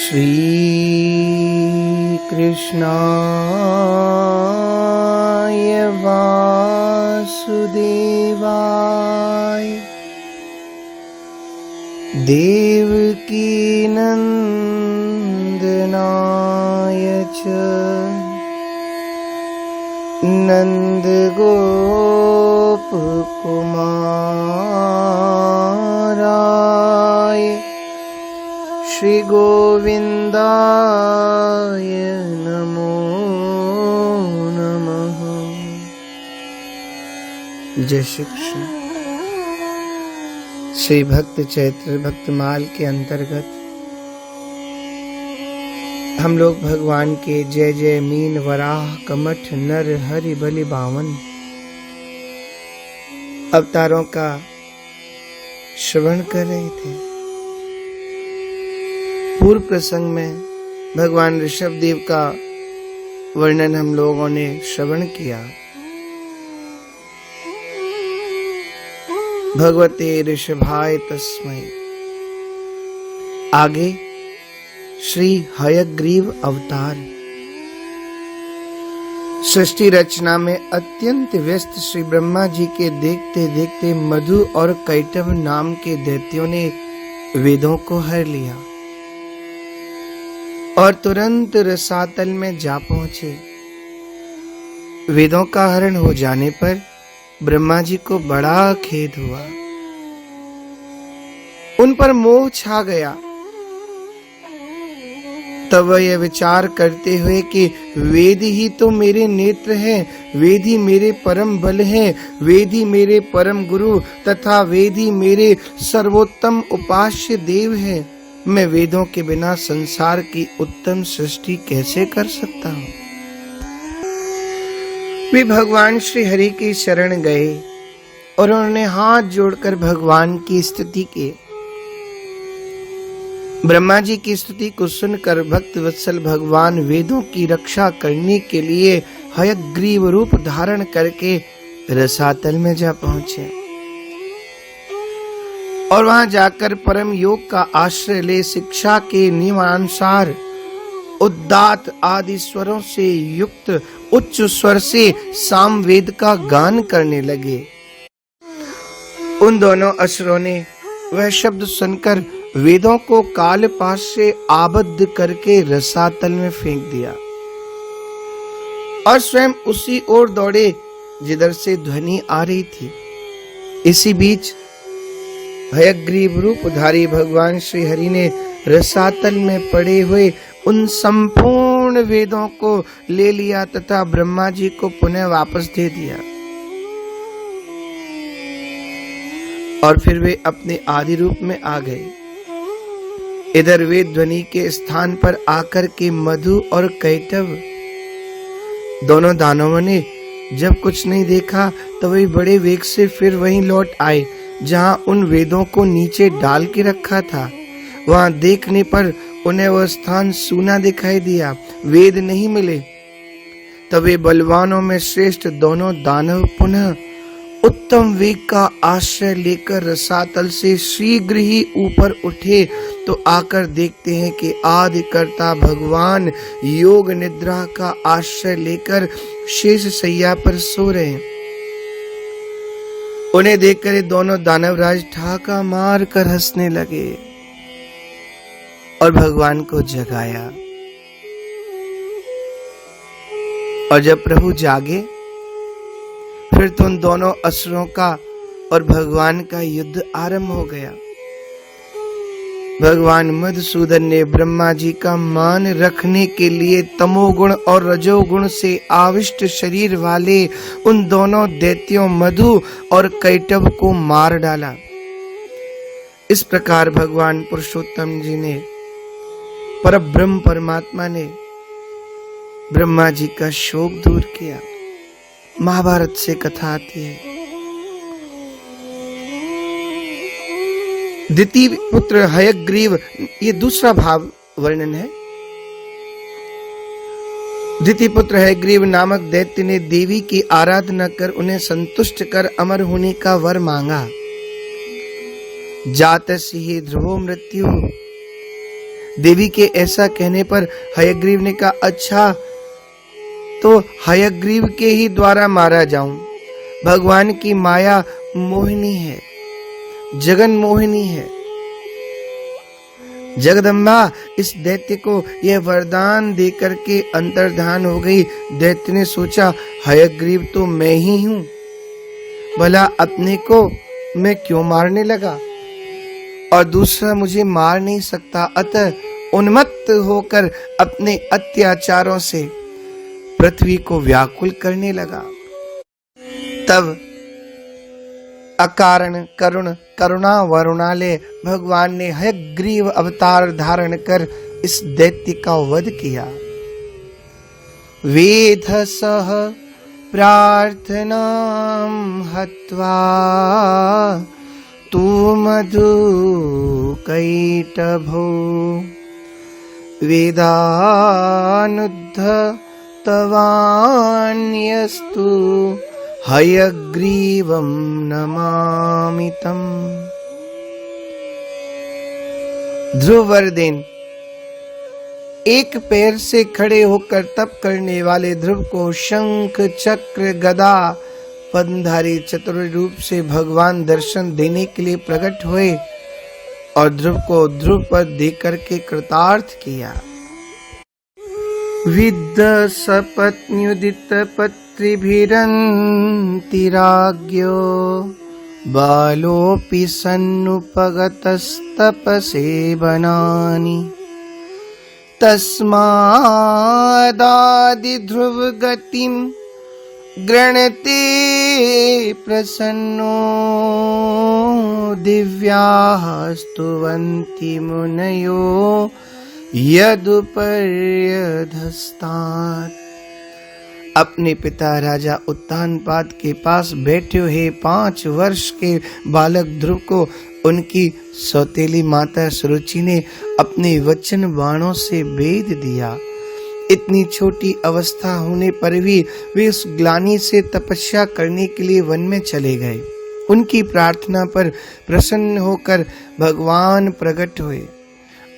श्री कृष्णाय वासुदेवाय देवकी नंदनाय च नंदगोपकुमाराय श्री गोविंदाय नमो नमः। जय श्री कृष्ण। श्री भक्त चैत्र भक्तमाल के अंतर्गत हम लोग भगवान के जय जय मीन वराह कमठ नर हरि बलि बावन अवतारों का श्रवण कर रहे थे। पूर्व प्रसंग में भगवान ऋषभदेव का वर्णन हम लोगों ने श्रवण किया। भगवते ऋषभाय तस्मै। आगे श्री हयग्रीव अवतार। सृष्टि रचना में अत्यंत व्यस्त श्री ब्रह्मा जी के देखते देखते मधु और कैटभ नाम के दैत्यों ने वेदों को हर लिया और तुरंत रसातल में जा पहुंचे। वेदों का हरण हो जाने पर ब्रह्मा जी को बड़ा खेद हुआ। उन पर मोह छा गया। तब वह यह विचार करते हुए कि वेद ही तो मेरे नेत्र हैं, वेद ही मेरे परम बल हैं, वेद ही मेरे परम गुरु तथा वेद ही मेरे सर्वोत्तम उपास्य देव हैं। मैं वेदों के बिना संसार की उत्तम सृष्टि कैसे कर सकता हूँ। वे भगवान श्री हरि की शरण गए और उन्होंने हाथ जोड़कर भगवान की स्तुति की। ब्रह्मा जी की स्तुति को सुनकर भक्त वत्सल भगवान वेदों की रक्षा करने के लिए हयग्रीव रूप धारण करके रसातल में जा पहुंचे और वहां जाकर परम योग का आश्रय ले शिक्षा के नियमानुसार उद्दात आदि स्वरों से युक्त उच्च स्वर से सामवेद का गान करने लगे। उन दोनों असुरों ने वह शब्द सुनकर वेदों को कालपाश से आबद्ध करके रसातल में फेंक दिया और स्वयं उसी ओर दौड़े जिधर से ध्वनि आ रही थी। इसी बीच हयग्रीव रूपधारी भगवान श्री हरि ने रसातल में पड़े हुए उन संपूर्ण वेदों को ले लिया तथा ब्रह्मा जी को पुनः वापस दे दिया और फिर वे अपने आदि रूप में आ गए। इधर वे ध्वनि के स्थान पर आकर के मधु और कैटभ दोनों दानवों ने जब कुछ नहीं देखा तो वे बड़े वेग से फिर वहीं लौट आए जहां उन वेदों को नीचे डाल के रखा था। वहां देखने पर उन्हें वह स्थान सूना दिखाई दिया, वेद नहीं मिले। तब वे बलवानों में श्रेष्ठ दोनों दानव पुनः उत्तम वेग का आश्रय लेकर रसातल से शीघ्र ही ऊपर उठे तो आकर देखते हैं कि आदिकर्ता भगवान योग निद्रा का आश्रय लेकर शेष शैया पर सो रहे हैं। उन्हें देखकर ये दोनों दानवराज ठाका मार कर हंसने लगे और भगवान को जगाया। और जब प्रभु जागे फिर तो उन दोनों असुरों का और भगवान का युद्ध आरंभ हो गया। भगवान मधुसूदन ने ब्रह्मा जी का मान रखने के लिए तमोगुण और रजोगुण से आविष्ट शरीर वाले उन दोनों दैत्यों मधु और कैटभ को मार डाला। इस प्रकार भगवान पुरुषोत्तम जी ने परब्रह्म परमात्मा ने ब्रह्मा जी का शोक दूर किया। महाभारत से कथा आती है। द्वितीय पुत्र हयग्रीव, ये दूसरा भाव वर्णन है। द्वितीय पुत्र हयग्रीव नामक दैत्य ने देवी की आराधना कर उन्हें संतुष्ट कर अमर होने का वर मांगा। जातस्य हि ध्रुवो मृत्यु, देवी के ऐसा कहने पर हयग्रीव ने कहा, अच्छा तो हयग्रीव के ही द्वारा मारा जाऊं। भगवान की माया मोहिनी है, जगन मोहिनी है। जगदम्बा इस दैत्य को यह वरदान देकर के अंतर्धान हो गई। दैत्य ने सोचा, हयग्रीव तो मैं ही हूं, भला अपने को मैं क्यों मारने लगा, और दूसरा मुझे मार नहीं सकता। अतः उन्मत्त होकर अपने अत्याचारों से पृथ्वी को व्याकुल करने लगा। तब अकारण करुणा वरुणालय भगवान ने हयग्रीव अवतार धारण कर इस दैत्य का वध किया। वेधसः प्रार्थनां हत्वा तु मधु कैटभो वेदानुद्ध तवान्यस्तु हयग्रीवं नमामि तम्। ध्रुववर्देन एक पैर से खड़े होकर तप करने वाले ध्रुव को शंख चक्र गदा पद्मधारी चतुर रूप से भगवान दर्शन देने के लिए प्रकट हुए और ध्रुव को ध्रुव पद देकर के कृतार्थ किया। विद्ध सपत्न्युदित पत्रिभिरन्तिराज्ञो बालोऽपि सन्नुपगतस्तपसे वनानि तस्मादादिध्रुव गतिं गृणते प्रसन्नो दिव्याः स्तुवन्ति मुनयो यदुपर्यधस्तात्। अपने पिता राजा उत्तानपाद के पास बैठे हुए 5 वर्ष के बालक ध्रुव को उनकी सौतेली माता सुरुचि ने अपने वचन बाणों से भेद दिया। इतनी छोटी अवस्था होने पर भी वे उस ग्लानि से तपस्या करने के लिए वन में चले गए। उनकी प्रार्थना पर प्रसन्न होकर भगवान प्रकट हुए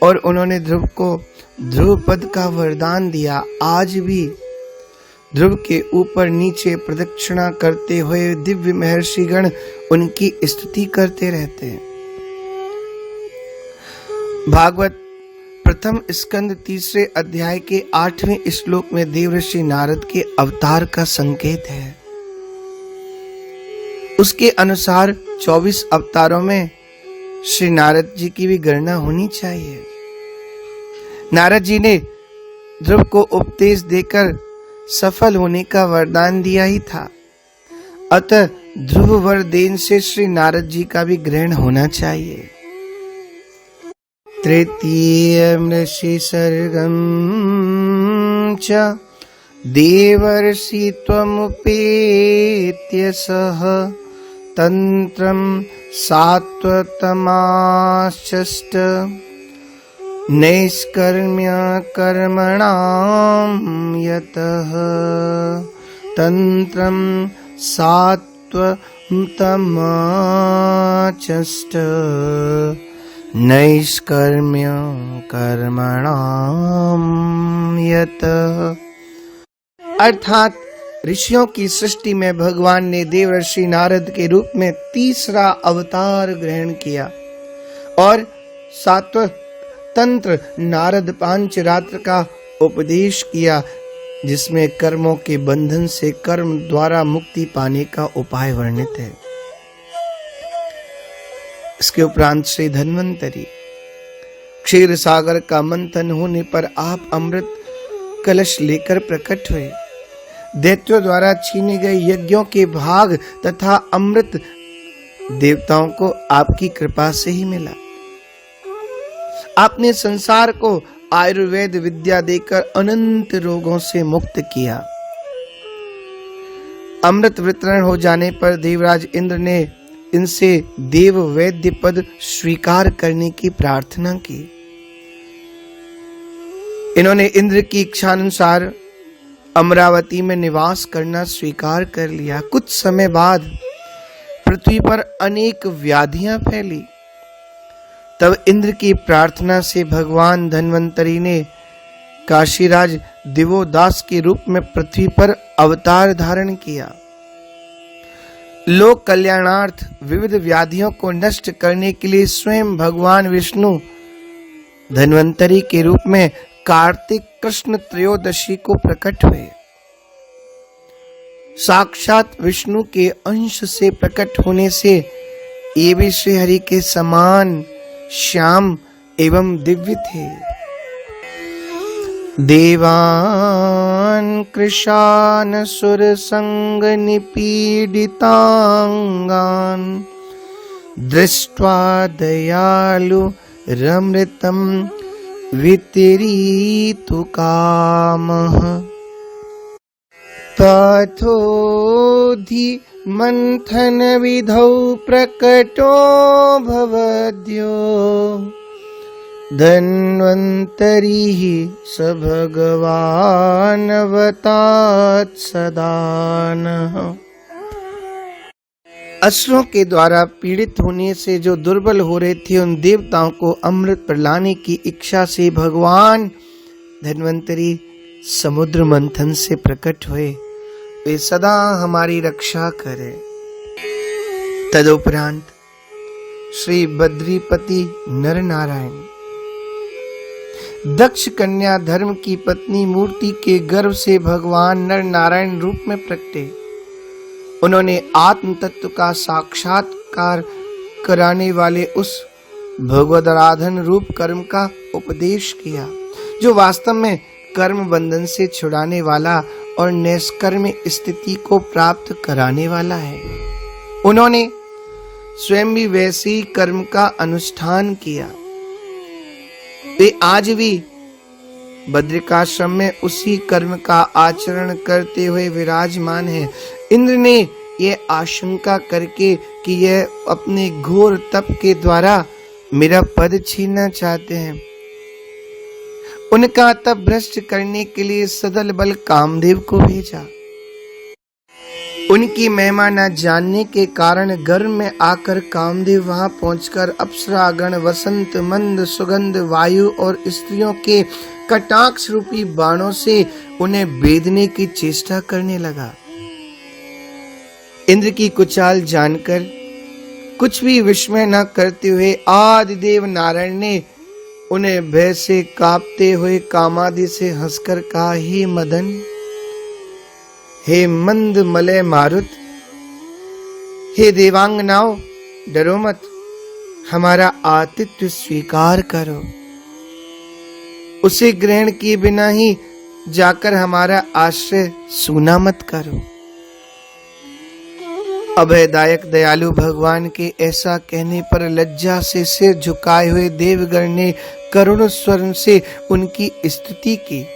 और उन्होंने ध्रुव को ध्रुव पद का वरदान दिया। आज भी ध्रुव के ऊपर नीचे प्रदक्षिणा करते हुए दिव्य महर्षिगण उनकी स्तुति करते रहते हैं। भागवत प्रथम स्कंद 3 अध्याय के 8वें श्लोक में देवर्षि नारद के अवतार का संकेत है। उसके अनुसार 24 अवतारों में श्री नारद जी की भी गणना होनी चाहिए। नारद जी ने ध्रुव को उपदेश देकर सफल होने का वरदान दिया ही था, अतः ध्रुव वरदेन से श्री नारद जी का भी ग्रहण होना चाहिए। तृतीयं ऋषि सर्गं च देवर्षि त्वमुपेत्य सह तंत्रं सात्वतमाश्चष्ट नैष्कर्म्य कर्मणां यतः तंत्रं सात्वतमाश्चष्ट नैष्कर्म्य कर्मणां यतः। अर्थात ऋषियों की सृष्टि में भगवान ने देवर्षि नारद के रूप में तीसरा अवतार ग्रहण किया और सात्व तंत्र नारद पांचरात्र का उपदेश किया, जिसमें कर्मों के बंधन से कर्म द्वारा मुक्ति पाने का उपाय वर्णित है। इसके उपरांत श्री धन्वंतरी क्षीर सागर का मंथन होने पर आप अमृत कलश लेकर प्रकट हुए। दैत्यों द्वारा छीने गए यज्ञों के भाग तथा अमृत देवताओं को आपकी कृपा से ही मिला। आपने संसार को आयुर्वेद विद्या देकर अनंत रोगों से मुक्त किया। अमृत वितरण हो जाने पर देवराज इंद्र ने इनसे देव वैद्य पद स्वीकार करने की प्रार्थना की। इन्होंने इंद्र की इच्छा अनुसार अमरावती में निवास करना स्वीकार कर लिया। कुछ समय बाद पृथ्वी पर अनेक व्याधियां फैली तब इंद्र की प्रार्थना से भगवान धन्वंतरी ने काशीराज दिवोदास के रूप में पृथ्वी पर अवतार धारण किया। लोक कल्याणार्थ विविध व्याधियों को नष्ट करने के लिए स्वयं भगवान विष्णु धन्वंतरी के रूप में कार्तिक कृष्ण त्रयोदशी को प्रकट हुए। साक्षात विष्णु के अंश से प्रकट होने से ये भी श्री हरि के समान श्याम एवं दिव्य थे। देवान कृशान सुर संग निपीडितांगान दृष्ट्वा दयालु रमृतम वितरीतु कामः तथोधि मंथन विधौ प्रकटो भवद्यो धन्वन्तरी स भगवानवतात् सदानः। असुरों के द्वारा पीड़ित होने से जो दुर्बल हो रहे थे, उन देवताओं को अमृत पिलाने की इच्छा से भगवान धन्वंतरी समुद्र मंथन से प्रकट हुए। वे सदा हमारी रक्षा करे। तदुपरांत श्री बद्रीपति नर नारायण दक्ष कन्या धर्म की पत्नी मूर्ति के गर्भ से भगवान नर नारायण रूप में प्रकटे। उन्होंने आत्म तत्व का साक्षात्कार कराने वाले उस भगवद आराधन रूप कर्म का उपदेश किया, जो वास्तव में कर्म बंधन से छुड़ाने वाला और निष्कर्म स्थिति को प्राप्त कराने वाला है। उन्होंने स्वयं भी वैसे ही कर्म का अनुष्ठान किया। वे आज भी बद्रिकाश्रम में उसी कर्म का आचरण करते हुए विराजमान है। इंद्र ने यह आशंका करके कि यह अपने घोर तप के द्वारा मेरा पद छीनना चाहते हैं, उनका तप भ्रष्ट करने के लिए सदल बल कामदेव को भेजा। उनकी महिमा न जानने के कारण गर्भ में आकर कामदेव वहां पहुंचकर अप्सरागण, वसंत, मंद, सुगंध, वायु और स्त्रियों के कटाक्ष रूपी बाणों से उन्हें बेधने की चेष्टा करने लगा। इंद्र की कुचाल जानकर कुछ भी विस्मय न करते हुए आदिदेव नारायण ने उन्हें भय से कांपते हुए कामादि से हंसकर कहा, हे मदन, हे मंद मलय मारुत, हे देवांगनाओं, डरो मत, हमारा आतिथ्य स्वीकार करो। उसे ग्रहण किए बिना ही जाकर हमारा आश्रय सूना मत करो। अभयदायक दयालु भगवान के ऐसा कहने पर लज्जा से सिर झुकाए हुए देवगण ने करुण स्वर से उनकी स्तुति की।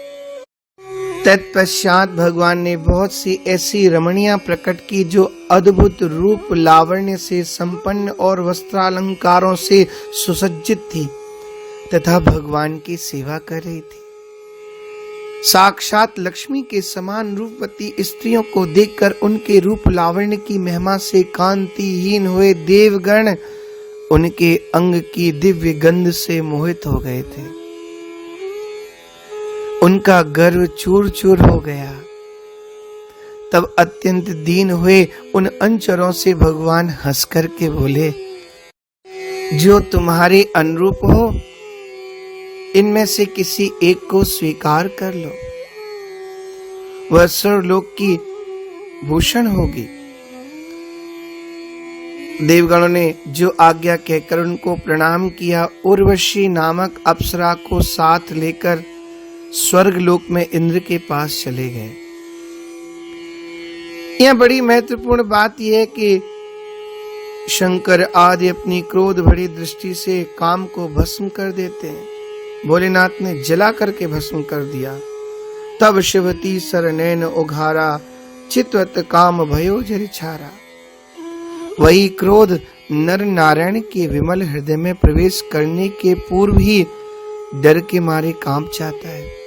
तत्पश्चात भगवान ने बहुत सी ऐसी रमणियां प्रकट की जो अद्भुत रूप लावण्य से संपन्न और वस्त्रालंकारों से सुसज्जित थी तथा भगवान की सेवा कर रही थी। साक्षात लक्ष्मी के समान रूपवती स्त्रियों को देखकर उनके रूप लावण्य की महिमा से कांतिहीन हुए देवगण उनके अंग की दिव्य गंध से मोहित हो गए थे। उनका गर्व चूर चूर हो गया। तब अत्यंत दीन हुए उन अंचरों से भगवान हंस करके बोले, जो तुम्हारे अनुरूप हो, इनमें से किसी एक को स्वीकार कर लो, वह स्वर्गलोक की भूषण होगी। देवगणों ने जो आज्ञा कहकर उनको प्रणाम किया, उर्वशी नामक अप्सरा को साथ लेकर स्वर्गलोक में इंद्र के पास चले गए। यह बड़ी महत्वपूर्ण बात यह है कि शंकर आदि अपनी क्रोध भरी दृष्टि से काम को भस्म कर देते हैं। भोलेनाथ ने जला करके भस्म कर दिया। तब शिवती सरनैन उघारा, चित्वत काम भयो जरिछारा। वही क्रोध नर नारायण के विमल हृदय में प्रवेश करने के पूर्व ही डर के मारे कांप जाता है।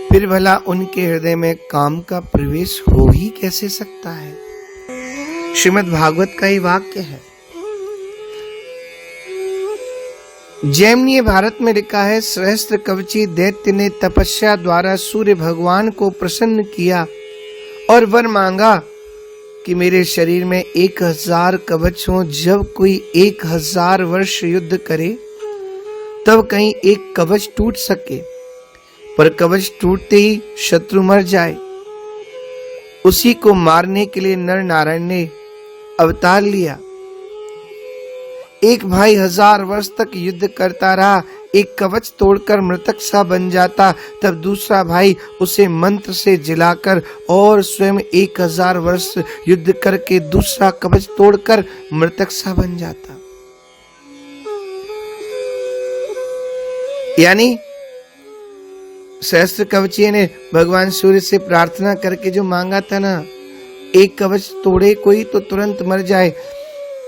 फिर भला उनके हृदय में काम का प्रवेश हो ही कैसे सकता है। श्रीमद् भागवत का ही वाक्य है, जैमिनीय भारत में लिखा है, सहस्त्र कवची दैत्य ने तपस्या द्वारा सूर्य भगवान को प्रसन्न किया और वर मांगा कि मेरे शरीर में 1000 कवच हो। जब कोई 1000 वर्ष युद्ध करे तब कहीं एक कवच टूट सके, पर कवच टूटते ही शत्रु मर जाए। उसी को मारने के लिए नर नारायण ने अवतार लिया। एक भाई 1000 वर्ष तक युद्ध करता रहा, एक कवच तोड़कर मृतक सा बन जाता, तब दूसरा भाई उसे मंत्र से जिलाकर और स्वयं 1000 वर्ष युद्ध करके दूसरा कवच तोड़कर मृतक सा बन जाता। यानी सहस्त्र कवची ने भगवान सूर्य से प्रार्थना करके जो मांगा था ना, एक कवच तोड़े कोई तो तुरंत मर जाए।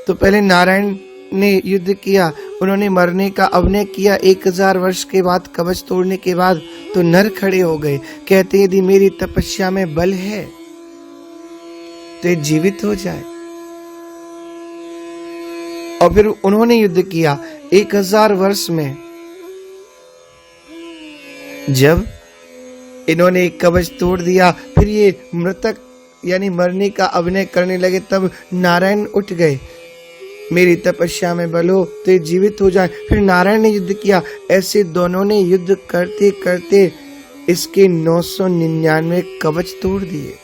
तो पहले नारायण ने युद्ध किया, उन्होंने मरने का अभिनय किया। 1000 वर्ष के बाद कवच तोड़ने के बाद तो नर खड़े हो गए, कहते यदि मेरी तपस्या में बल है तो ये जीवित हो जाए। और फिर उन्होंने युद्ध किया 1000 वर्ष में। जब इन्होंने एक कवच तोड़ दिया, फिर ये मृतक यानी मरने का अभिनय करने लगे, तब नारायण उठ गए, मेरी तपस्या में बल हो तो ये जीवित हो जाए। फिर नारायण ने युद्ध किया। ऐसे दोनों ने युद्ध करते करते इसके 999 कवच तोड़ दिए।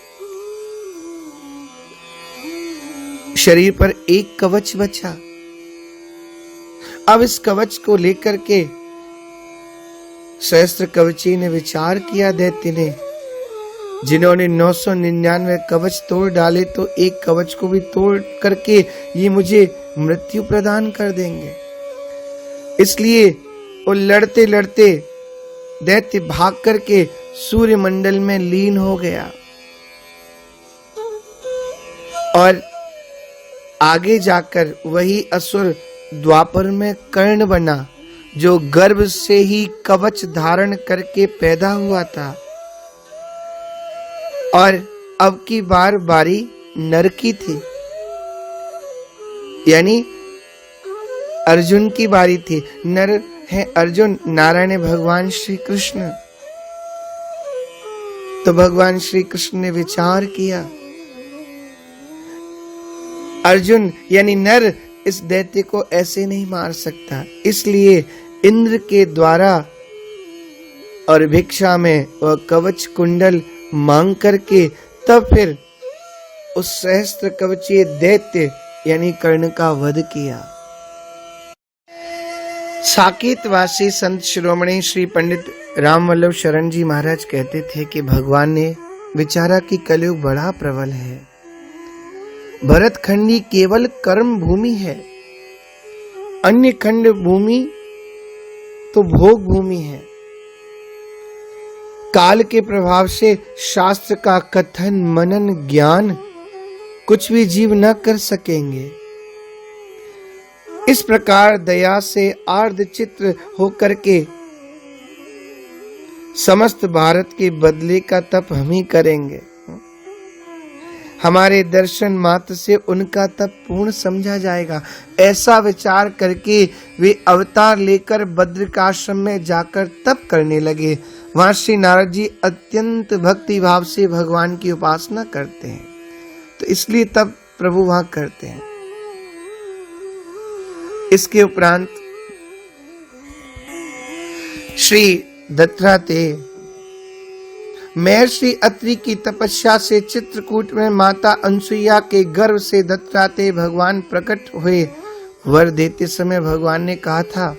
शरीर पर एक कवच बचा। अब इस कवच को लेकर के सहस्त्र कवची ने विचार किया, दैत्य ने, जिन्होंने 999 कवच तोड़ डाले तो एक कवच को भी तोड़ करके ये मुझे मृत्यु प्रदान कर देंगे। इसलिए वो लड़ते लड़ते दैत्य भाग करके सूर्य मंडल में लीन हो गया और आगे जाकर वही असुर द्वापर में कर्ण बना, जो गर्भ से ही कवच धारण करके पैदा हुआ था। और अब की बार बारी नर की थी, यानी अर्जुन की बारी थी। नर है अर्जुन, नारायण है भगवान श्री कृष्ण। तो भगवान श्री कृष्ण ने विचार किया, अर्जुन यानी नर इस दैत्य को ऐसे नहीं मार सकता, इसलिए इंद्र के द्वारा और भिक्षा में वह कवच कुंडल मांग करके तब फिर उस सहस्त्र कवचीय दैत्य यानी कर्ण का वध किया। साकेतवासी संत शिरोमणि श्री पंडित रामवल्लभ शरण जी महाराज कहते थे कि भगवान ने विचारा कि कलयुग बड़ा प्रबल है, भरत खंडी केवल कर्म भूमि है, अन्य खंड भूमि तो भोग भूमि है। काल के प्रभाव से शास्त्र का कथन मनन ज्ञान कुछ भी जीव न कर सकेंगे। इस प्रकार दया से आर्द्र चित्र होकर के समस्त भारत के बदले का तप हम ही करेंगे। हमारे दर्शन मात्र से उनका तप पूर्ण समझा जाएगा। ऐसा विचार करके वे अवतार लेकर बद्रिकाश्रम में जाकर तप करने लगे। वहां श्री नारद जी अत्यंत भक्ति भाव से भगवान की उपासना करते हैं, तो इसलिए तब प्रभु वहां करते हैं। इसके उपरांत श्री दत्तात्रेय महर्षि अत्रि की तपस्या से चित्रकूट में माता अनसुईया के गर्भ से दत्तात्रेय भगवान प्रकट हुए। वर देते समय भगवान ने कहा था,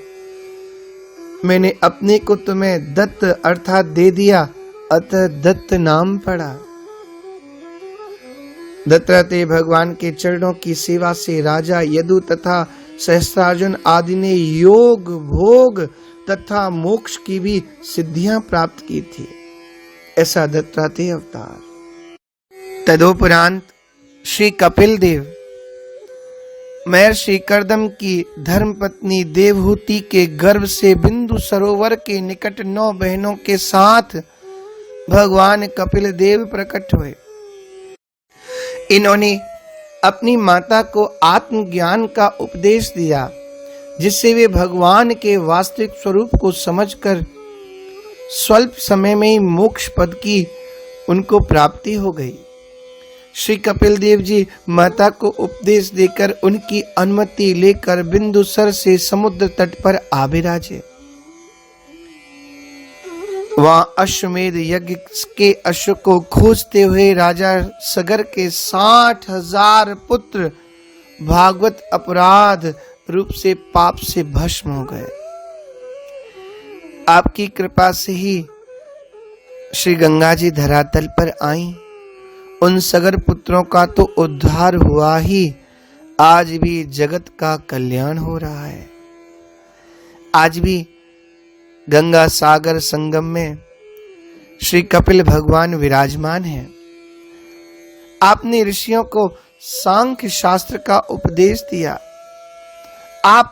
मैंने अपने को तुम्हें दत्त अर्थात दे दिया, अतः दत्त नाम पड़ा। दत्तात्रेय भगवान के चरणों की सेवा से राजा यदु तथा सहस्त्रार्जुन आदि ने योग भोग तथा मोक्ष की भी सिद्धियां प्राप्त की थी। ऐसा दत्तात्रेय अवतार। तदोपरांत श्री कपिल देव महर्षि कर्दम की धर्मपत्नी देवहूति के गर्भ से बिंदु सरोवर के निकट 9 बहनों के साथ भगवान कपिल देव प्रकट हुए। इन्होंने अपनी माता को आत्मज्ञान का उपदेश दिया, जिससे वे भगवान के वास्तविक स्वरूप को समझकर स्वल्प समय में ही मोक्ष पद की उनको प्राप्ति हो गई। श्री कपिल देव जी माता को उपदेश देकर उनकी अनुमति लेकर बिंदुसर से समुद्र तट पर आ विराजे। वहां अश्वमेध यज्ञ के अश्व को खोजते हुए राजा सगर के 60,000 पुत्र भागवत अपराध रूप से पाप से भस्म हो गए। आपकी कृपा से ही श्री गंगा जी धरातल पर आई। उन सगर पुत्रों का तो उद्धार हुआ ही, आज भी जगत का कल्याण हो रहा है। आज भी गंगा सागर संगम में श्री कपिल भगवान विराजमान हैं। आपने ऋषियों को सांख्य शास्त्र का उपदेश दिया। आप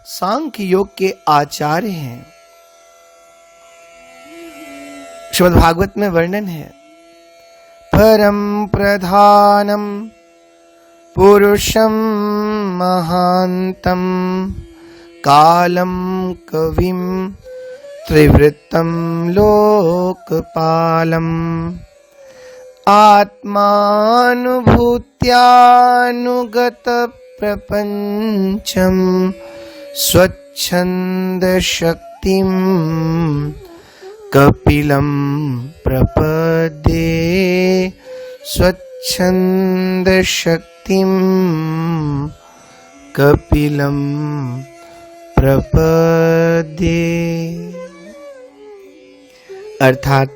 सांख्य योग के आचार्य हैं। श्रीमद् भागवत में वर्णन है, परम प्रधानम पुरुषम महांतम कालम कविम त्रिवृत्तम लोकपालम आत्मानुभूत्यानुगत प्रपंचम स्वच्छंद शक्तिम कपिलम प्रपद्ये स्वच्छंद शक्तिम कपिलम प्रपद्ये। अर्थात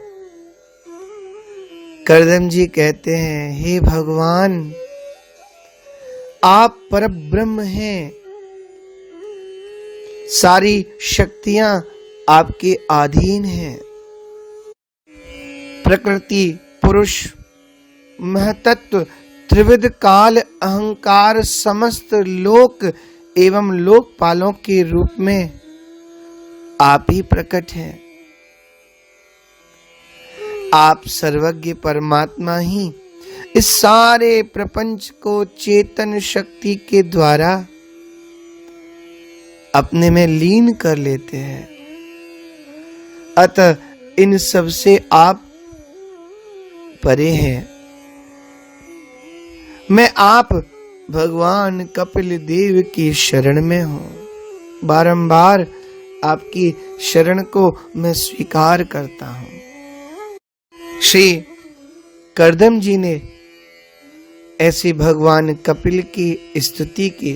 कर्दम जी कहते हैं, हे भगवान, आप परब्रह्म हैं। सारी शक्तियां आपके अधीन हैं। प्रकृति, पुरुष, महतत्व, त्रिविध काल, अहंकार, समस्त लोक एवं लोकपालों के रूप में आप ही प्रकट हैं। आप सर्वज्ञ परमात्मा ही इस सारे प्रपंच को चेतन शक्ति के द्वारा अपने में लीन कर लेते हैं। अतः इन सब से आप परे हैं। मैं आप भगवान कपिल देव की शरण में हूं। बारंबार आपकी शरण को मैं स्वीकार करता हूं। श्री कर्दम जी ने ऐसे भगवान कपिल की स्तुति की।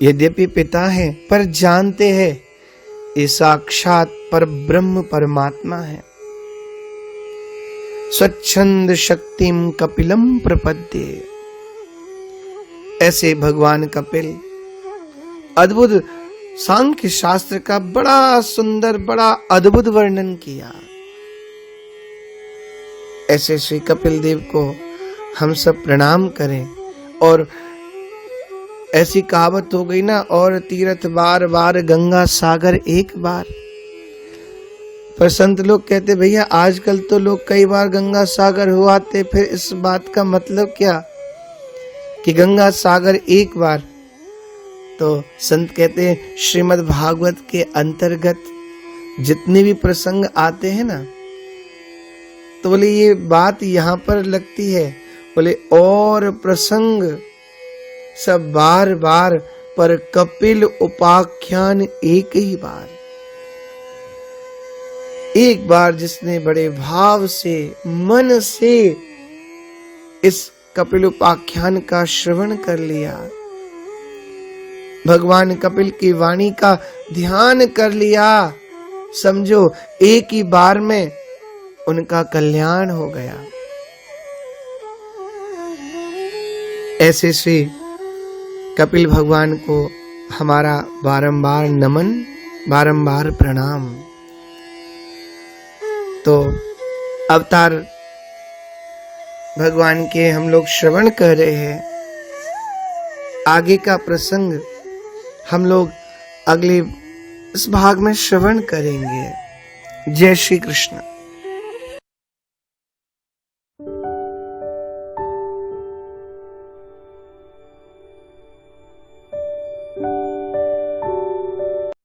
यद्यपि पिता हैं पर जानते हैं ये साक्षात पर ब्रह्म परमात्मा है। स्वच्छंद शक्तिम कपिलम प्रपद्ये। ऐसे भगवान कपिल अद्भुत सांख्य शास्त्र का बड़ा सुंदर, बड़ा अद्भुत वर्णन किया। ऐसे श्री कपिल देव को हम सब प्रणाम करें। और ऐसी कहावत हो गई ना, और तीर्थ बार बार गंगा सागर एक बार। पर संत लोग कहते, भैया आजकल तो लोग कई बार गंगा सागर हो आते, फिर इस बात का मतलब क्या कि गंगा सागर एक बार। तो संत कहते हैं, श्रीमद् भागवत के अंतर्गत जितने भी प्रसंग आते हैं ना, तो बोले ये बात यहाँ पर लगती है। बोले और प्रसंग सब बार बार, पर कपिल उपाख्यान एक ही बार। एक बार जिसने बड़े भाव से, मन से इस कपिल उपाख्यान का श्रवण कर लिया, भगवान कपिल की वाणी का ध्यान कर लिया, समझो एक ही बार में उनका कल्याण हो गया। ऐसे श्री कपिल भगवान को हमारा बारंबार नमन, बारंबार प्रणाम। तो अवतार भगवान के हम लोग श्रवण कर रहे हैं। आगे का प्रसंग हम लोग अगले इस भाग में श्रवण करेंगे। जय श्री कृष्ण।